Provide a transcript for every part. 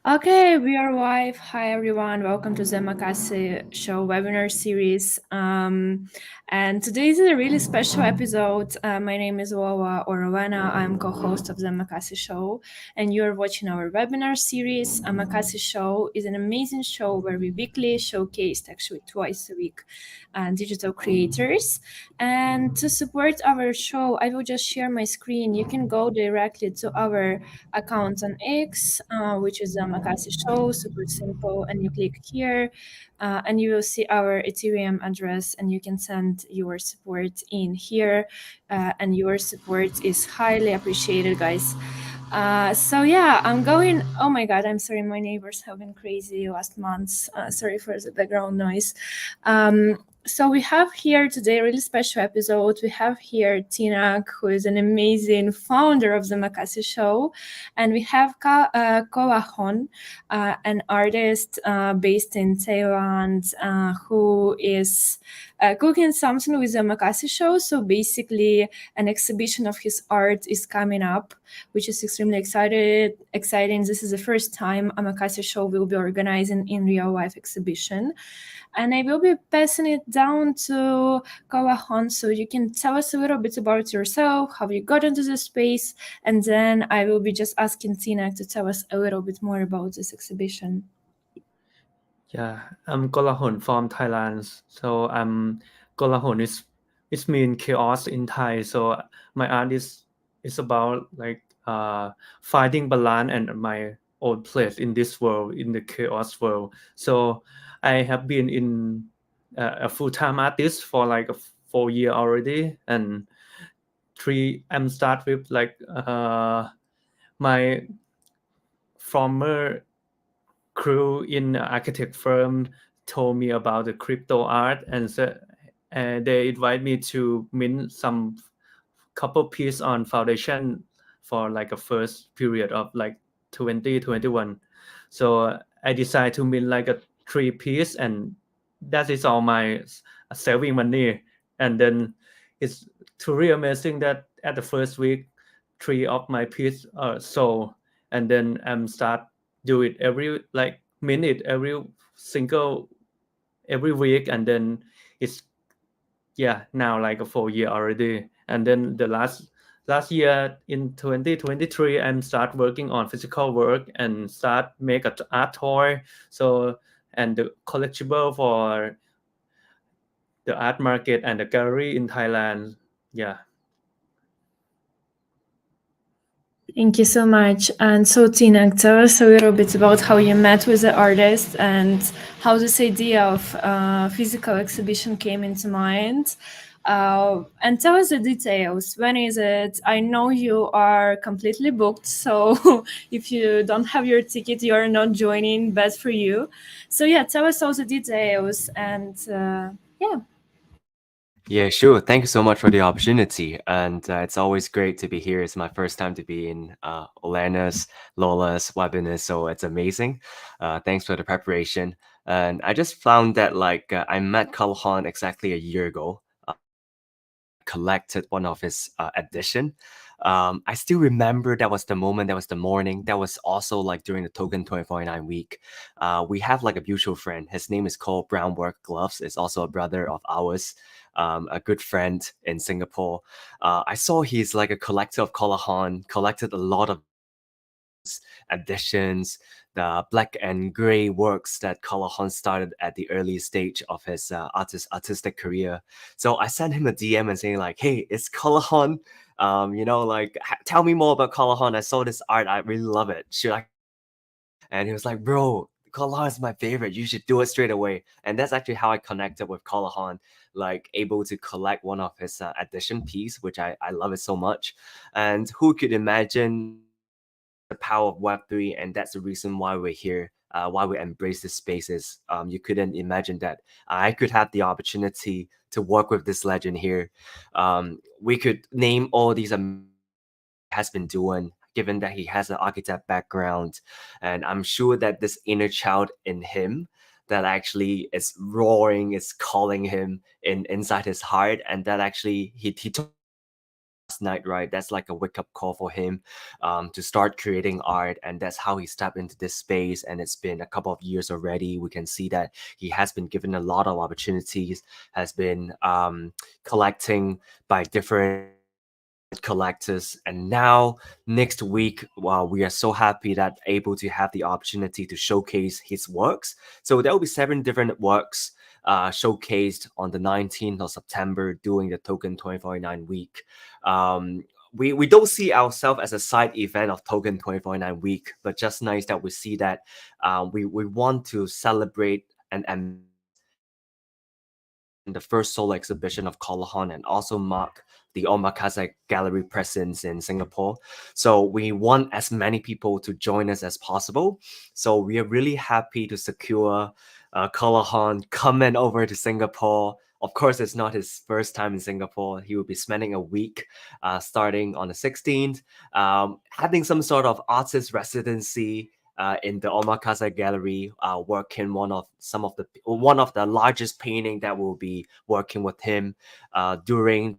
Okay, we are live. Hi everyone, welcome to the Omakase Show webinar series. And today is a really special episode. My name is Wawa or Rowena. I'm co-host of the Omakase Show, and you're watching our webinar series. Omakase Show is an amazing show where we weekly showcase, actually twice a week, digital creators. And to support our show, I will just share my screen. You can go directly to our account on X, which is the Omakase Show, super simple. And you click here, and you will see our Ethereum address, and you can send your support in here. And your support is highly appreciated, guys. So yeah, I'm going. Oh my God, I'm sorry. My neighbors have been crazy last months. Sorry for the background noise. So we have here today a really special episode. We have here Tina, who is an amazing founder of the Makase Show, and we have Kolahon, an artist based in Thailand, who is cooking something with the Makase Show. So basically, an exhibition of his art is coming up, which is extremely exciting. This is the first time Omakase Show will be organizing in real life exhibition. And I will be passing it down to Kolahon, so you can tell us a little bit about yourself, how you got into the space, and then I will be just asking Tina to tell us a little bit more about this exhibition. Yeah, I'm Kolahon from Thailand. So Kolahon is mean chaos in Thai. So my art is about like finding balance and my own place in this world, in the chaos world. So I have been in a full-time artist for like 4 year already, and I'm start with like my former crew in the architect firm told me about the crypto art, and they invite me to mint some couple piece on foundation for like a first period of like 2021. So I decided to mint like a 3 piece, and that is all my saving money. And then it's truly amazing that at the first week 3 of my piece are sold, and then I'm start do it every like minute single every week, and then it's now like a 4 year already. And then the last year in 2023 I'm start working on physical work and start make a art toy, so and the collectible for the art market and the gallery in Thailand. Yeah. Thank you so much. And so, Tina, tell us a little bit about how you met with the artist and how this idea of physical exhibition came into mind. And tell us the details. When is it? I know you are completely booked, so if you don't have your ticket, you are not joining. Bad for you. So yeah, tell us all the details and yeah. Yeah, sure. Thank you so much for the opportunity. And it's always great to be here. It's my first time to be in Olena's, Lola's webinar. So it's amazing. Thanks for the preparation. And I just found that I met Kolahon exactly a year ago. Collected one of his edition. I still remember that was the moment, that was the morning. That was also like during the Token 2049 week. We have like a mutual friend. His name is called Brown Work Gloves. It's also a brother of ours, a good friend in Singapore. I saw he's like a collector of Kolahon, collected a lot of editions, the black and gray works that Kolahon started at the early stage of his artistic career. So I sent him a DM and saying like, "Hey, it's Kolahon. Tell me more about Kolahon. I saw this art. I really love it. Should I?" And he was like, "Bro, Kolahon is my favorite. You should do it straight away." And that's actually how I connected with Kolahon, like able to collect one of his edition piece, which I love it so much. And who could imagine the power of Web3, and that's the reason why we're here, why we embrace this spaces. You couldn't imagine that I could have the opportunity to work with this legend here. We could name all these has been doing, given that he has an architect background, and I'm sure that this inner child in him that actually is roaring, is calling him inside his heart, and that actually he told last night, right? That's like a wake up call for him to start creating art. And that's how he stepped into this space. And it's been a couple of years already. We can see that he has been given a lot of opportunities, has been collecting by different collectors, and now next week we are so happy that able to have the opportunity to showcase his works. So there will be 7 different works showcased on the 19th of September during the Token 2049 week. We don't see ourselves as a side event of Token 2049 week, but just nice that we see that we want to celebrate and the first solo exhibition of Kolahon and also mark the Omakase gallery presence in Singapore. So we want as many people to join us as possible. So we are really happy to secure Kolahon coming over to Singapore. Of course, it's not his first time in Singapore. He will be spending a week starting on the 16th, having some sort of artist residency in the Omakase Gallery, working one of the largest painting that will be working with him during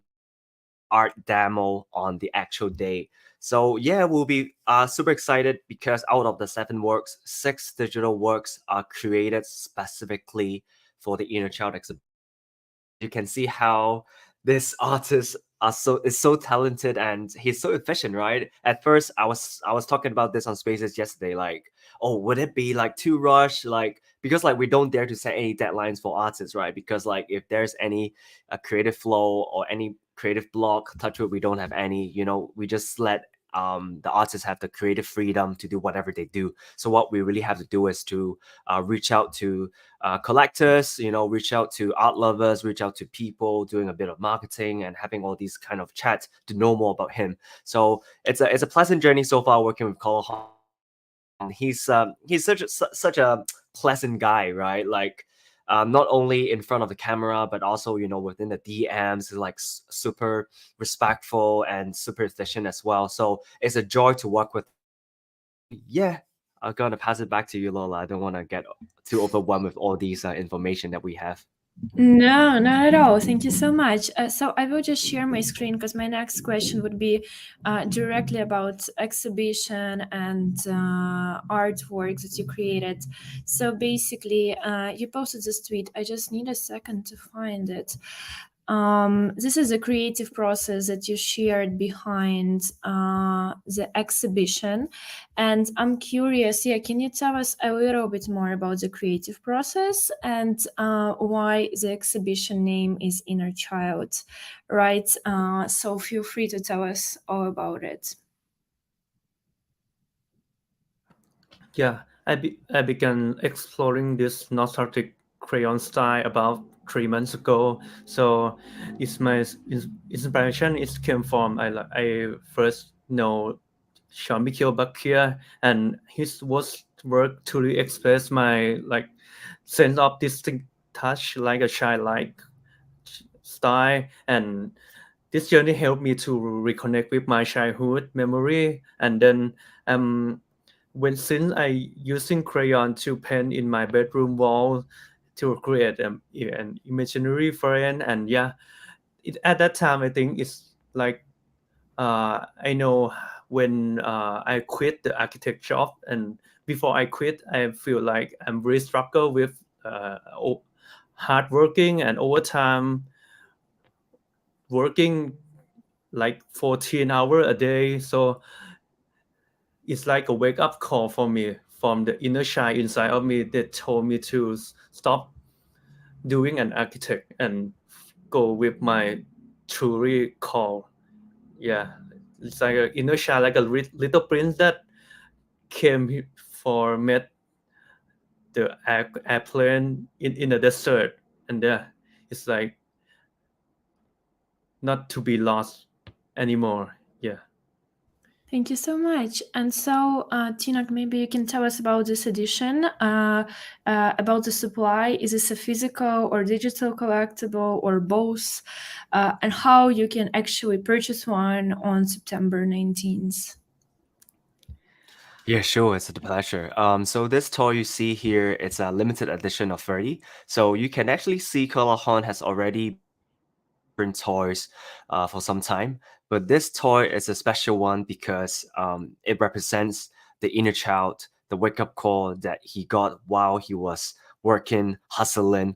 art demo on the actual day. So yeah, we'll be super excited because out of the 7 works, 6 digital works are created specifically for the Inner Child exhibition. You can see how this artist is so talented and he's so efficient, right? At first I was talking about this on Spaces yesterday, like, oh, would it be like too rushed? Like, because like we don't dare to set any deadlines for artists, right? Because like if there's any creative flow or any creative block, touch wood, we don't have any, we just let the artists have the creative freedom to do whatever they do. So what we really have to do is to reach out to collectors, reach out to art lovers, reach out to people, doing a bit of marketing and having all these kind of chats to know more about him. So it's a pleasant journey so far working with Kolahon. He's such a pleasant guy, right? Like not only in front of the camera, but also within the DMs, like super respectful and super efficient as well. So it's a joy to work with. Yeah, I'm gonna pass it back to you, Lola. I don't want to get too overwhelmed with all these information that we have. No, not at all. Thank you so much. So I will just share my screen because my next question would be directly about exhibition and artwork that you created. So basically, you posted this tweet. I just need a second to find it. This is a creative process that you shared behind the exhibition. And I'm curious, can you tell us a little bit more about the creative process and why the exhibition name is Inner Child, right? So feel free to tell us all about it. Yeah, I began exploring this nostalgic crayon style about 3 months ago. So it's my inspiration. It came from I first know Jean-Michel Basquiat, and his work truly express my sense of distinct touch, like a childlike style. And this journey helped me to reconnect with my childhood memory. And then since I using crayon to paint in my bedroom wall to create an imaginary friend. And yeah, at that time I think it's like I know when I quit the architect job, and before I quit I feel like I'm really struggle with hard working and overtime, working like 14 hours a day. So it's like a wake up call for me from the inner child inside of me that told me to stop doing an architect and go with my truly call. Yeah, it's like an inner child, like a little prince that came for met the airplane in the desert, and it's like not to be lost anymore. Yeah. Thank you so much. And so, Tinak, maybe you can tell us about this edition, about the supply. Is this a physical or digital collectible or both? And how you can actually purchase one on September 19th? Yeah, sure. It's a pleasure. So this toy you see here, it's a limited edition of 30. So you can actually see Kolahon has already different toys for some time. But this toy is a special one because it represents the inner child, the wake up call that he got while he was working, hustling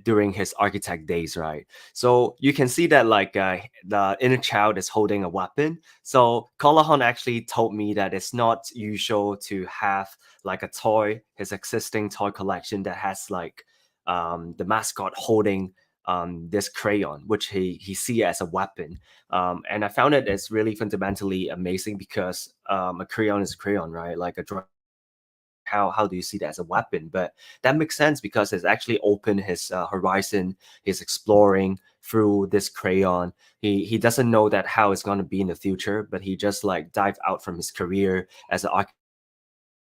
during his architect days, right? So you can see that like the inner child is holding a weapon. So Kolahon actually told me that it's not usual to have like a toy, his existing toy collection that has like the mascot holding this crayon, which he see as a weapon. And I found it as really fundamentally amazing because a crayon is a crayon, right? Like a how do you see that as a weapon? But that makes sense because it's actually opened his horizon. He's exploring through this crayon. He doesn't know that how it's going to be in the future, but he just like dived out from his career as an architect,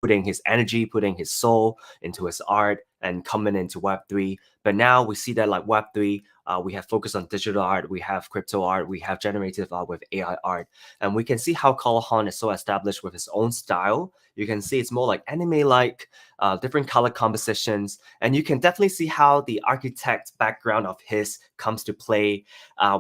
putting his energy, putting his soul into his art and coming into Web3. But now we see that like Web3, we have focused on digital art, we have crypto art, we have generative art with AI art. And we can see how Kolahon is so established with his own style. You can see it's more like anime-like, different color compositions. And you can definitely see how the architect background of his comes to play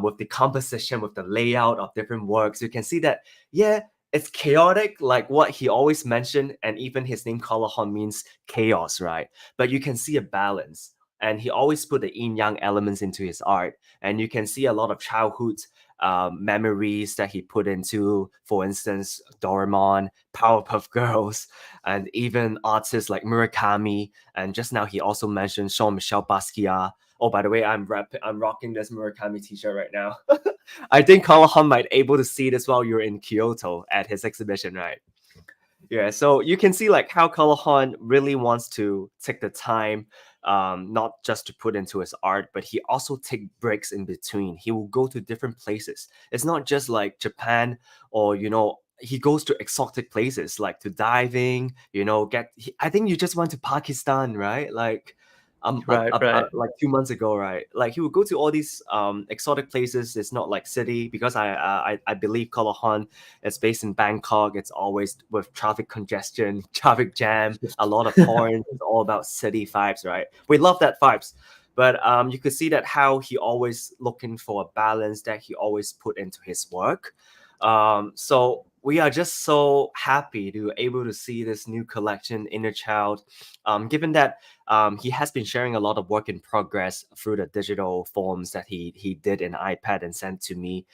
with the composition, with the layout of different works. You can see that, yeah, it's chaotic, like what he always mentioned, and even his name Kolahon means chaos, right? But you can see a balance, and he always put the yin yang elements into his art, and you can see a lot of childhood memories that he put into, for instance, Doraemon, Powerpuff Girls, and even artists like Murakami. And just now he also mentioned Jean-Michel Basquiat. Oh, by the way, I'm rocking this Murakami t-shirt right now. I think Kolahon might able to see this while you're in Kyoto at his exhibition, right? Yeah, so you can see like how Kolahon really wants to take the time, not just to put into his art, but he also take breaks in between. He will go to different places. It's not just like Japan or he goes to exotic places like to diving. I think you just went to Pakistan, right? Like Right, right. like 2 months ago, right? Like he would go to all these exotic places. It's not like city because I believe Kolahon is based in Bangkok. It's always with traffic congestion, traffic jam, a lot of horns. It's all about city vibes, right? We love that vibes. But you could see that how he always looking for a balance that he always put into his work. So we are just so happy to able to see this new collection, Inner Child. Given that he has been sharing a lot of work in progress through the digital forms that he did in iPad and sent to me.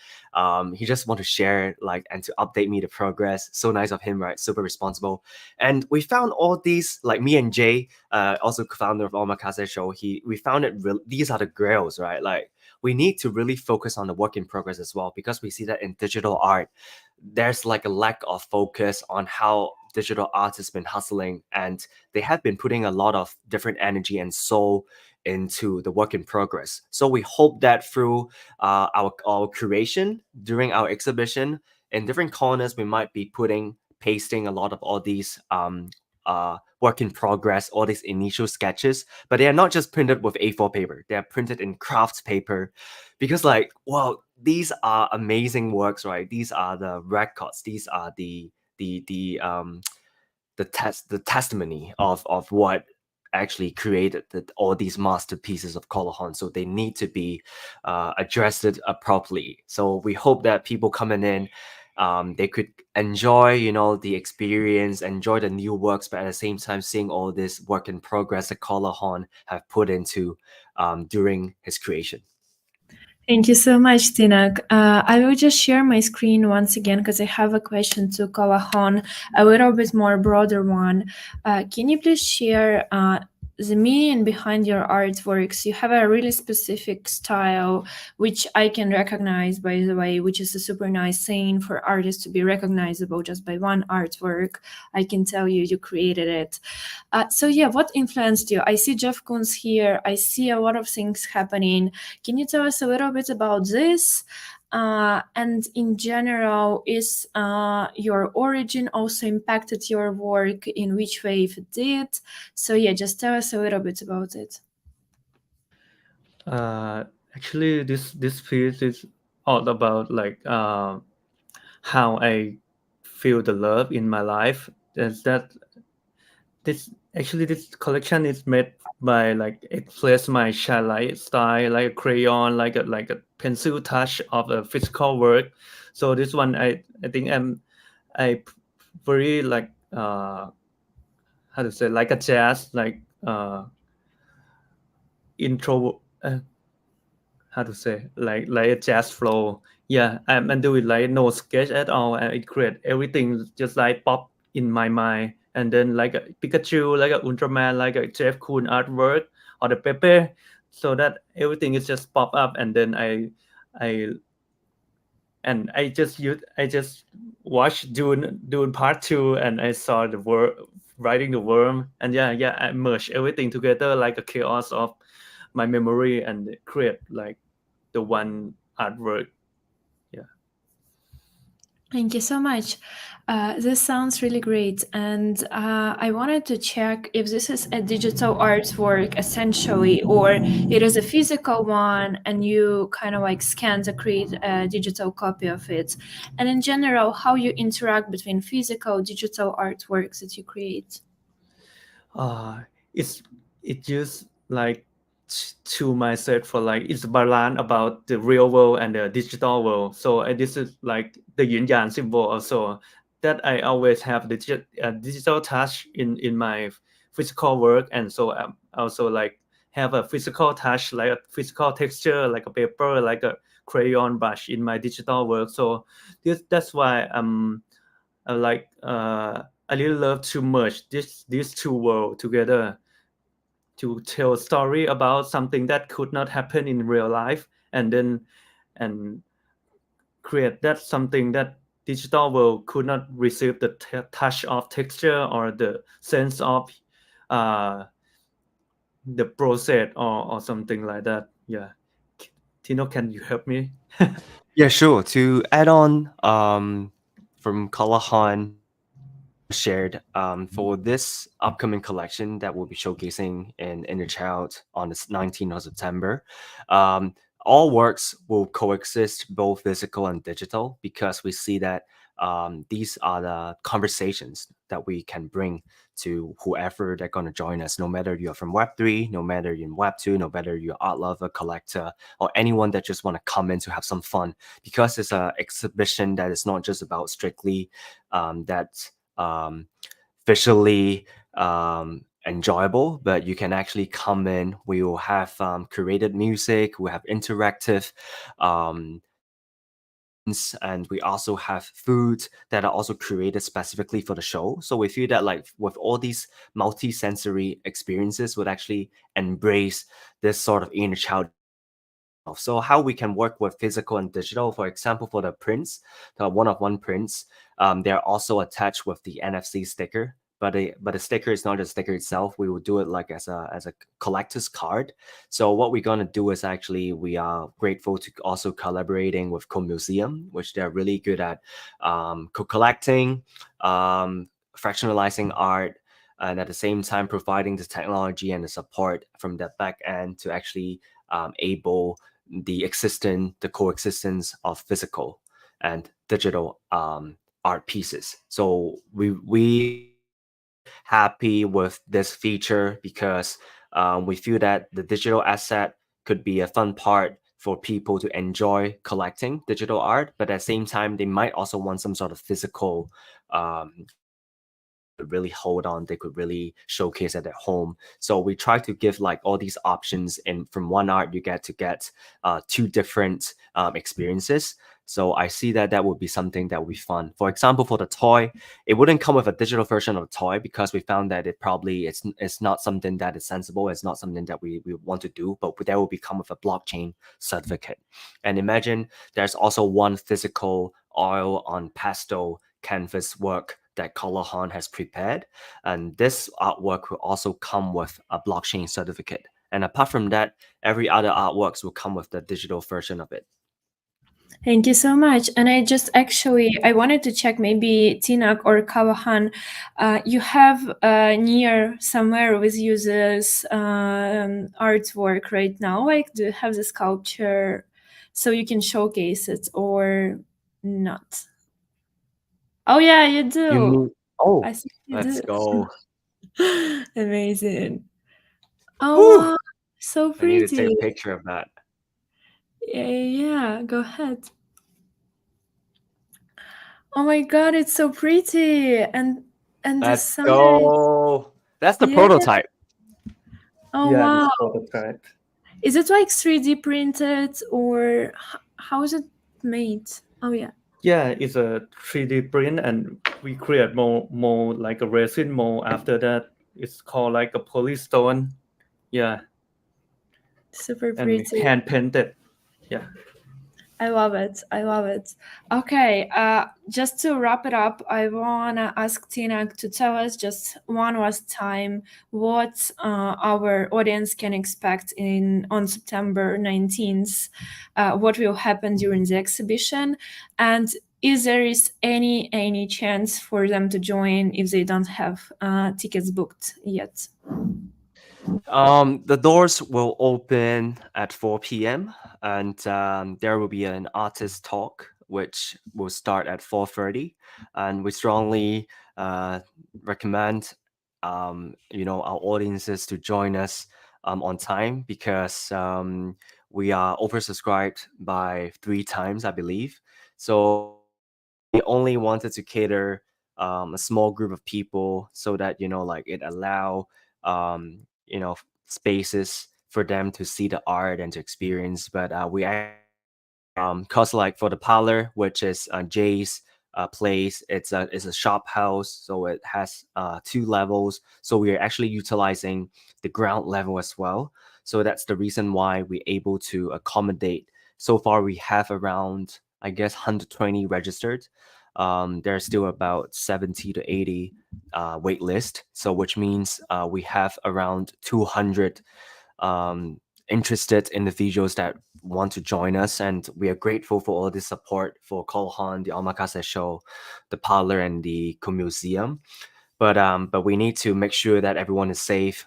He just want to share like and to update me the progress. So nice of him, right? Super responsible. And we found all these, like me and Jay, also co-founder of Omakase Show. We found it these are the grails, right? Like we need to really focus on the work in progress as well, because we see that in digital art there's like a lack of focus on how digital artists has been hustling, and they have been putting a lot of different energy and soul into the work in progress. So we hope that through our creation during our exhibition, in different corners we might be pasting a lot of all these work in progress, all these initial sketches, but they are not just printed with A4 paper. They are printed in craft paper, because like, well, these are amazing works, right? These are the records. These are the testimony of what actually created all these masterpieces of Kolahon. So they need to be addressed properly. So we hope that people coming in, they could enjoy, the experience, enjoy the new works, but at the same time seeing all this work in progress that Kolahon have put into during his creation. Thank you so much, Tinak. I will just share my screen once again because I have a question to Kolahon, a little bit more broader one. Can you please share the meaning behind your artworks? You have a really specific style, which I can recognize, by the way, which is a super nice thing for artists to be recognizable just by one artwork. I can tell you created it. So yeah, what influenced you? I see Jeff Koons here. I see a lot of things happening. Can you tell us a little bit about this? And in general, is your origin also impacted your work? In which way, if it did? So yeah, just tell us a little bit about it. Actually, this piece is all about like how I feel the love in my life. Is that this Actually, this collection is made by like express my childlike style, like a crayon, like a pencil touch of a physical work. So this one, I think I very like how to say, like a jazz, like intro, how to say, like a jazz flow. Yeah, and do it like no sketch at all, and it create everything just like pop in my mind. And then like a Pikachu, like a Ultraman, like a Jeff Koons artwork or the Pepe, so that everything is just pop up. And then I I just watched Dune Part 2, and I saw the worm riding the worm. And yeah, I merged everything together like a chaos of my memory and create like the one artwork. Yeah. Thank you so much. This sounds really great. And I wanted to check if this is a digital artwork essentially, or it is a physical one and you kind of like scan to create a digital copy of it. And in general, how you interact between physical, digital artworks that you create. uh it's it just like to myself for like it's balance about the real world and the digital world. So this is like the yin yang symbol also, that I always have the digital touch in my physical work. And so I also like have a physical touch, like a physical texture, like a paper, like a crayon brush in my digital work. So that's why I like I really love to merge these two worlds together to tell a story about something that could not happen in real life, and then and create that something that digital world could not receive the touch of texture or the sense of uh, the process, or something like that. Yeah. Tino, can you help me? Yeah, sure. To add on, from Kolahon shared, for this upcoming collection that we'll be showcasing in Inner Child on the 19th of September, um, all works will coexist both physical and digital, because we see that these are the conversations that we can bring to whoever they're going to join us, no matter you're from Web3, no matter you're in Web2, no matter you're art lover, collector, or anyone that just want to come in to have some fun, because it's an exhibition that is not just about strictly that visually enjoyable, but you can actually come in. We will have curated music, we have interactive um, and we also have food that are also created specifically for the show. So we feel that like with all these multi-sensory experiences would actually embrace this sort of inner child. So how we can work with physical and digital, for example, for the prints, the one-of-one prints, they're also attached with the NFC sticker. But the sticker is not just sticker itself. We will do it like as a collector's card. So what we're gonna do is actually we are grateful to also collaborating with Co-Museum, which they're really good at co-collecting, fractionalizing art, and at the same time providing the technology and the support from the back end to actually able the coexistence of physical and digital art pieces. So we happy with this feature because we feel that the digital asset could be a fun part for people to enjoy collecting digital art, but at the same time they might also want some sort of physical really hold on, they could really showcase at their home. So we try to give like all these options, and from one art you get to get two different experiences. So I see that that would be something that would be fun. For example, for the toy, it wouldn't come with a digital version of the toy because we found that it's not something that is sensible. It's not something that we want to do, but that will become with a blockchain certificate. And imagine there's also one physical oil on pastel canvas work that Kolahon has prepared. And this artwork will also come with a blockchain certificate. And apart from that, every other artworks will come with the digital version of it. Thank you so much. And I wanted to check maybe Tinak or Kawahan, you have near somewhere with you this artwork right now. Like, do you have the sculpture so you can showcase it or not? Oh yeah, you You do. mean, oh, I think you let's do. go. Amazing. Oh Whew! wow, so I need to take pretty. a picture of that. Yeah, go ahead. Oh my god, it's so pretty. And the Let's size. go. That's the Yeah. prototype. Oh Yeah, wow. this prototype. Is it like 3D printed or how is it made? Oh yeah. Yeah, it's a 3D print, and we create more like a resin mold after that. It's called like a polystone. Yeah, Super and we pretty. hand painted. Yeah. I love it. I love it. Okay, just to wrap it up, I wanna ask Tina to tell us just one last time what our audience can expect on September 19th, what will happen during the exhibition, and is there is any chance for them to join if they don't have tickets booked yet? The doors will open at 4 p.m. and there will be an artist talk which will start at 4:30, and we strongly recommend our audiences to join us on time because we are oversubscribed by 3 times, I believe. So we only wanted to cater a small group of people so that like it allow spaces for them to see the art and to experience. But we cause like for the parlor, which is Jay's place, it's a shop house, so it has 2 levels. So we are actually utilizing the ground level as well. So that's the reason why we're able to accommodate. So far, we have around, I guess, 120 registered. There's still about 70 to 80 wait list. So which means we have around 200 interested individuals that want to join us, and we are grateful for all the support for Kolahon, the Omakase show, the parlor, and the museum. But we need to make sure that everyone is safe.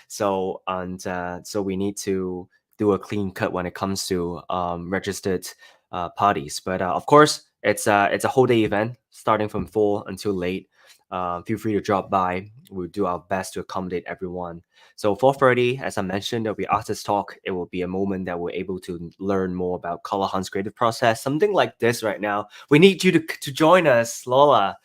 So we need to do a clean cut when it comes to registered parties. But of course, it's a whole day event starting from 4 until late. Feel free to drop by. We'll do our best to accommodate everyone. So 4:30, as I mentioned, there'll be artist talk. It will be a moment that we're able to learn more about Kolahon's creative process. Something like this right now. We need you to join us, Lola.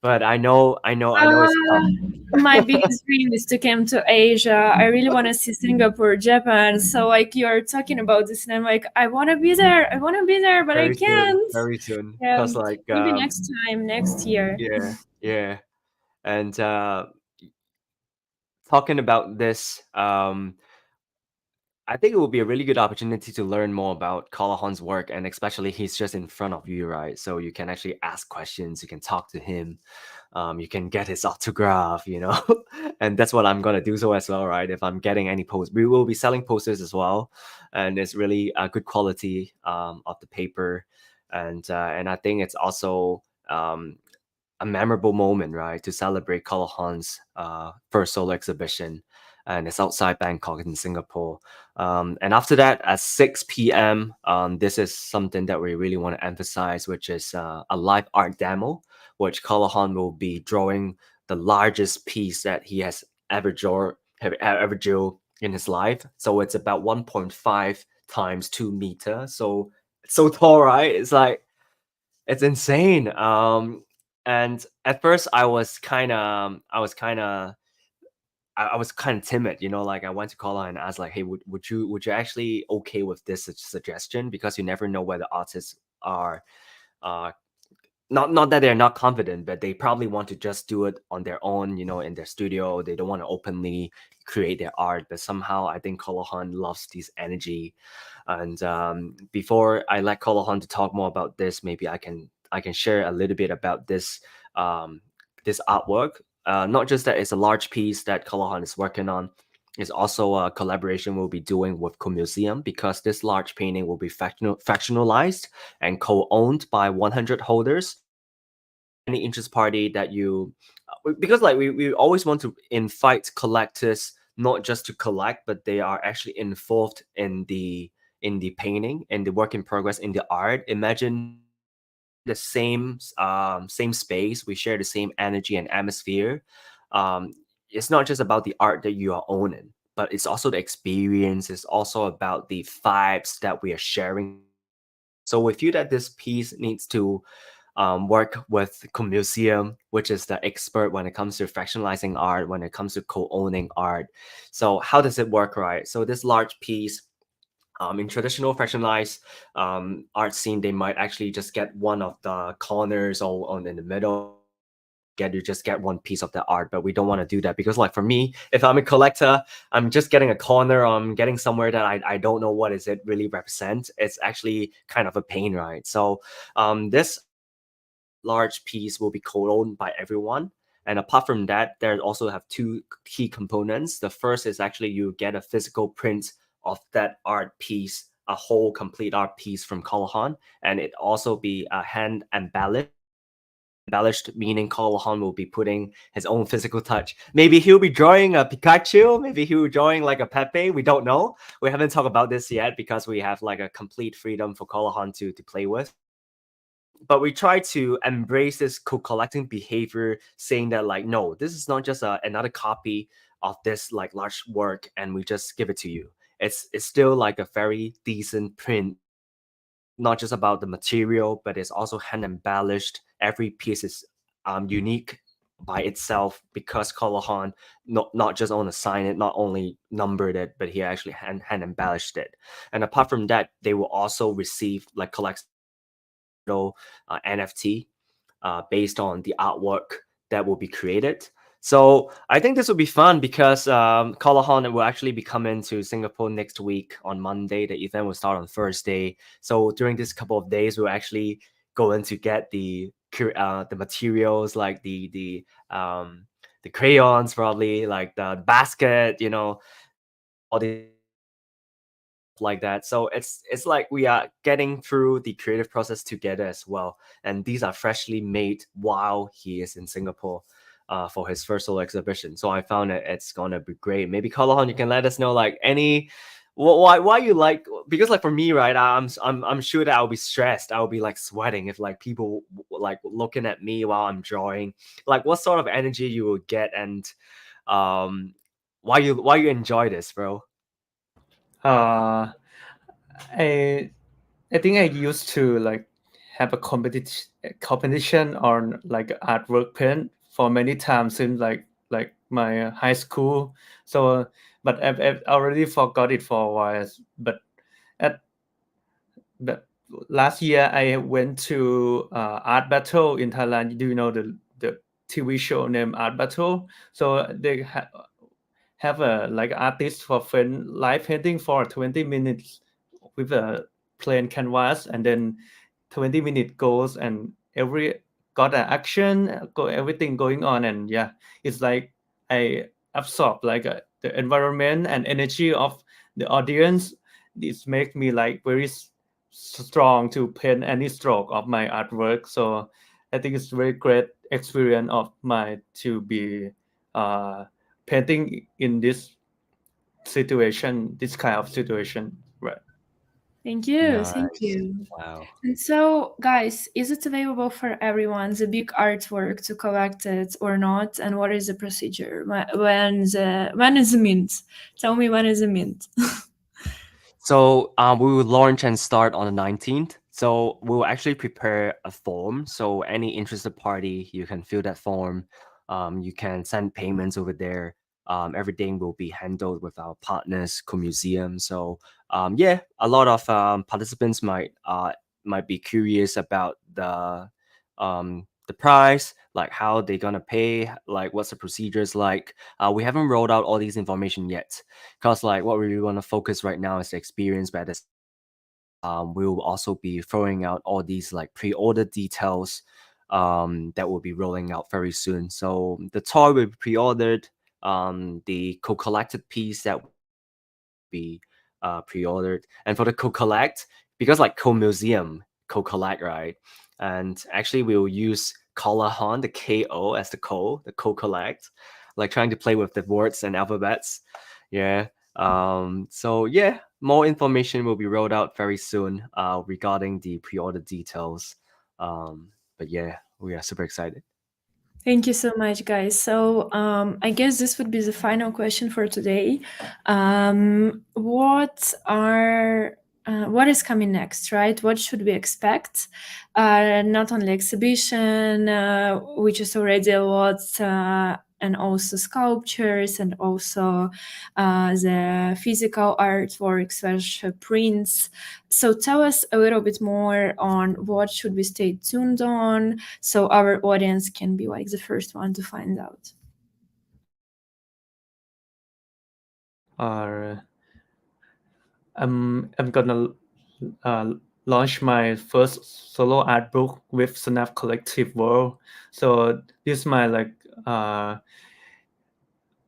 But I know it's tough. My biggest dream is to come to Asia. I really want to see Singapore, Japan. So like you're talking about this, and I'm like, I want to be there. I want to be there, but I Very soon, can't. very soon. Yeah, Cause like maybe next time, next year. yeah, yeah. And talking about this, I think it will be a really good opportunity to learn more about Kolahon's work, and especially he's just in front of you, right? So you can actually ask questions, you can talk to him, you can get his autograph, and that's what I'm gonna do so as well, right? If I'm getting any post, we will be selling posters as well, and it's really a good quality of the paper, and I think it's also a memorable moment, right, to celebrate Kolahon's first solo exhibition, and it's outside Bangkok in Singapore. And after that, at 6 p.m., this is something that we really want to emphasize, which is a live art demo, which Kolahon will be drawing the largest piece that he has ever drew in his life. So it's about 1.5 times 2 meter. So it's so tall, right? It's insane. And at first I was kind of timid, like I went to Kola and asked like, hey, would you actually okay with this suggestion? Because you never know whether artists are uh not that they're not confident, but they probably want to just do it on their own, in their studio. They don't want to openly create their art, but somehow I think Kolahon loves this energy. And before I let Kolahon to talk more about this, maybe I can share a little bit about this artwork. Not just that it's a large piece that Kolahon is working on. It's also a collaboration we'll be doing with Museum, because this large painting will be fractionalized and co-owned by 100 holders. Any interest party that because like we always want to invite collectors, not just to collect, but they are actually involved in the painting and the work in progress in the art. Imagine the same space, we share the same energy and atmosphere. um it's not just about the art that you are owning, but it's also the experience. It's also about the vibes that we are sharing. So we feel that this piece needs to work with Museum, which is the expert when it comes to fractionalizing art, when it comes to co-owning art. So how does it work, right? So this large piece, in traditional fractionalized art scene, they might actually just get one of the corners or on in the middle. Get you just get one piece of the art, but we don't want to do that because, like for me, if I'm a collector, I'm just getting a corner. I'm getting somewhere that I don't know what is it really represent. It's actually kind of a pain, right? So this large piece will be co-owned by everyone. And apart from that, there also have two key components. The first is actually you get a physical print of that art piece, a whole complete art piece from Kolahon, and it also be hand embellished, meaning Kolahon will be putting his own physical touch. Maybe he'll be drawing a Pikachu, maybe he'll be drawing like a Pepe. We don't know. We haven't talked about this yet because we have like a complete freedom for Kolahon to play with. But we try to embrace this co-collecting behavior, saying that like, no, this is not just another copy of this like large work and we just give it to you. It's still like a very decent print, not just about the material, but it's also hand embellished. Every piece is unique by itself because Kolahon not just only signed it, not only numbered it, but he actually hand embellished it. And apart from that, they will also receive like collect NFT based on the artwork that will be created. So I think this will be fun because Kolahon will actually be coming to Singapore next week on Monday. The event will start on Thursday. So during this couple of days, we'll actually going to get the materials like the crayons, probably like the basket, all the like that. So it's like we are getting through the creative process together as well. And these are freshly made while he is in Singapore for his first solo exhibition. So I found that it's gonna be great. Maybe Kolahon, you can let us know like any why you like, because like for me, right, I'm sure that I'll be stressed. I'll be like sweating if like people like looking at me while I'm drawing. Like what sort of energy you will get, and um why you enjoy this, bro? Uh, I I think I used to like have a competition on like artwork paint for many times since like my high school. So, but I've already forgot it for a while. But at but last year I went to art battle in Thailand. Do you know the TV show named Art Battle? So they have a like artist for fun live painting for 20 minutes with a plain canvas, and then 20 minute goes and every got an action everything going on. And yeah, it's like I absorb like the environment and energy of the audience. This make me like very strong to paint any stroke of my artwork. So I think it's very great experience of mine to be uh, painting in this situation, this kind of situation, right? Thank you. Thank Nice. you. Wow. And so, guys, is it available for everyone, the big artwork, to collect it or not? And what is the procedure? When is the mint? Tell me, when is the mint? So we will launch and start on the 19th. So we'll actually prepare a form. So any interested party, you can fill that form. You can send payments over there. Everything will be handled with our partners, Co-Museum. So yeah, a lot of participants might be curious about the price, like how they're gonna pay, like what's the procedures like. We haven't rolled out all these information yet, because like what we really want to focus right now is the experience. But we will also be throwing out all these like pre-order details that will be rolling out very soon. So the toy will be pre-ordered, the co-collected piece that will be pre-ordered, and for the co-collect, because like co-museum co-collect, right? And actually we will use Kolahon, the KO as the co-collect, like trying to play with the words and alphabets. Yeah. So yeah, more information will be rolled out very soon regarding the pre-order details. But yeah, we are super excited. Thank you so much, guys. So I guess this would be the final question for today. What is coming next, right? What should we expect? Not only exhibition, which is already a lot, and also sculptures, and also the physical artworks / prints. So tell us a little bit more on what should we stay tuned on, so our audience can be like the first one to find out. I'm gonna launch my first solo art book with Snap Collective World. So this is my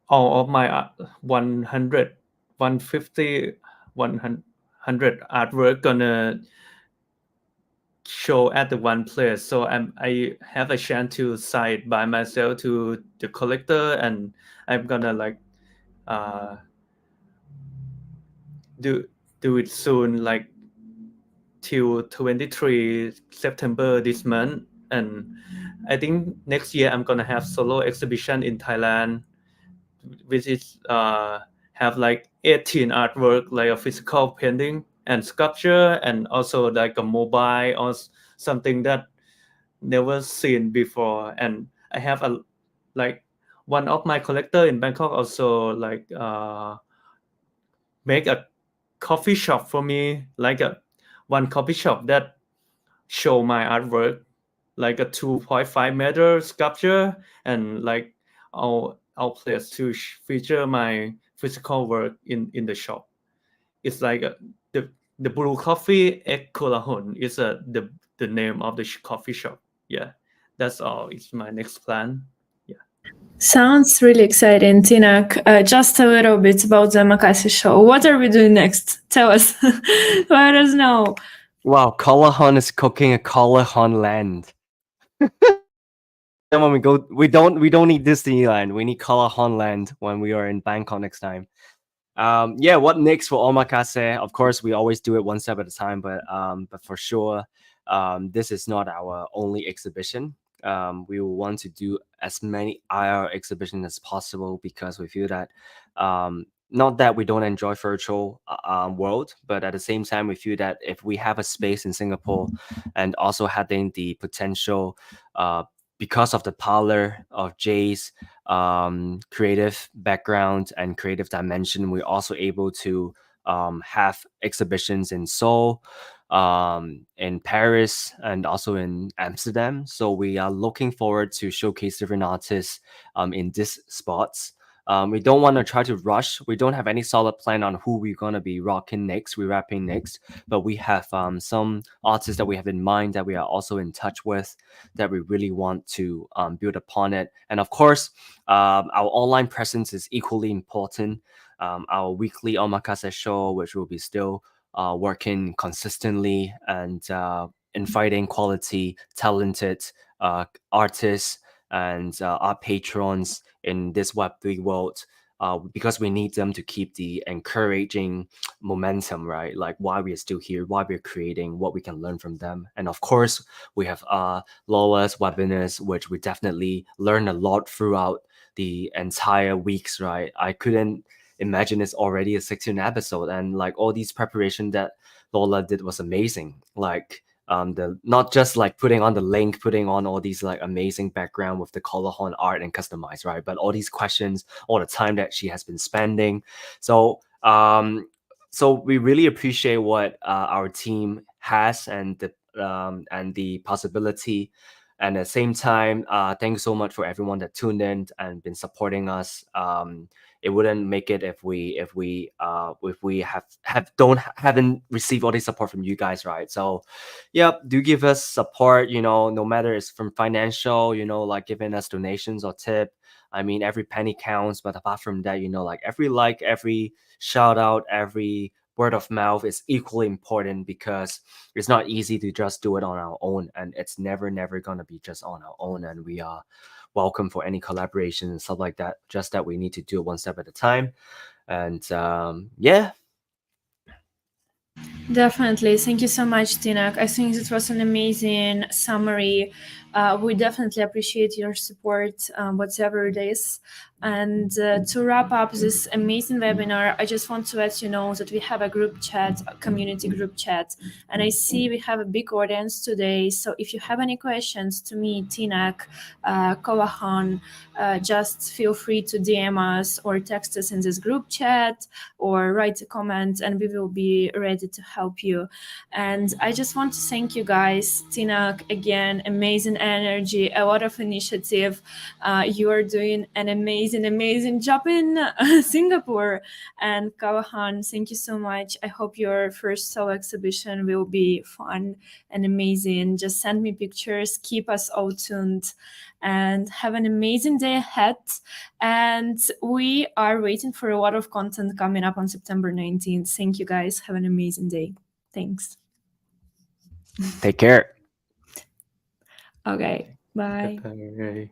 all of my 100, 150, 100 artwork gonna show at the one place. So I have a chance to sign it by myself to the collector, and I'm gonna uh, do it soon, like till 23 September this month. And I think next year I'm gonna have solo exhibition in Thailand, which is have like 18 artwork, like a physical painting and sculpture, and also like a mobile or something that never seen before. And I have a like one of my collector in Bangkok also make a coffee shop for me, like a one coffee shop that show my artwork, like a 2.5 meter sculpture, and like our place to feature my physical work in the shop. It's like the Blue Coffee at Kolahon is the name of the coffee shop. Yeah, that's all. It's my next plan. Yeah. Sounds really exciting, Tinak. Just a little bit about the Omakase show. What are we doing next? Tell us. Let us know. Wow, Kolahon is cooking a Kolahon land. Then when we go, we don't need Disneyland. We need Kolahon land when we are in Bangkok next time. Yeah, what next for Omakase? Of course, we always do it one step at a time, but for sure, this is not our only exhibition. We will want to do as many IR exhibitions as possible because we feel that not that we don't enjoy virtual world, but at the same time, we feel that if we have a space in Singapore and also having the potential, because of the power of Jay's creative background and creative dimension, we're also able to have exhibitions in Seoul, in Paris, and also in Amsterdam. So we are looking forward to showcase different artists in these spots. We don't want to try to rush. We don't have any solid plan on who we're gonna be rocking next, we rapping next, but we have some artists that we have in mind that we are also in touch with, that we really want to build upon it. And of course, our online presence is equally important. Our weekly Omakase show, which will be still working consistently and inviting quality, talented artists and our patrons in this Web3 world, because we need them to keep the encouraging momentum, right? Like why we are still here, why we're creating, what we can learn from them. And of course, we have Laura's webinars, which we definitely learn a lot throughout the entire weeks, right? I couldn't imagine it's already a 16 episode, and like all these preparation that Lola did was amazing. Like the not just like putting on the link, putting on all these like amazing background with the Kolahon art and customize, right? But all these questions, all the time that she has been spending. So so we really appreciate what our team has and the possibility. And at the same time, thanks so much for everyone that tuned in and been supporting us. It wouldn't make it if we haven't received all the support from you guys, right? So yeah, do give us support, no matter it's from financial, like giving us donations or tip. I mean, every penny counts, but apart from that, like every shout out, every word of mouth is equally important, because it's not easy to just do it on our own, and it's never gonna be just on our own. And we are welcome for any collaboration and stuff like that, just that we need to do it one step at a time. And yeah. Definitely. Thank you so much, Tinak. I think it was an amazing summary We definitely appreciate your support, whatever it is. And to wrap up this amazing webinar, I just want to let you know that we have a group chat, a community group chat, and I see we have a big audience today. So if you have any questions to me, Tinak, Kolahon, just feel free to DM us or text us in this group chat or write a comment, and we will be ready to help you. And I just want to thank you guys. Tinak, again, amazing energy, a lot of initiative. You are doing an amazing job in Singapore. And Kawahan, thank you so much. I hope your first solo exhibition will be fun and amazing. Just send me pictures, keep us all tuned, and have an amazing day ahead. And we are waiting for a lot of content coming up on September 19th. Thank you guys. Have an amazing day. Thanks. Take care. Okay, bye. Bye.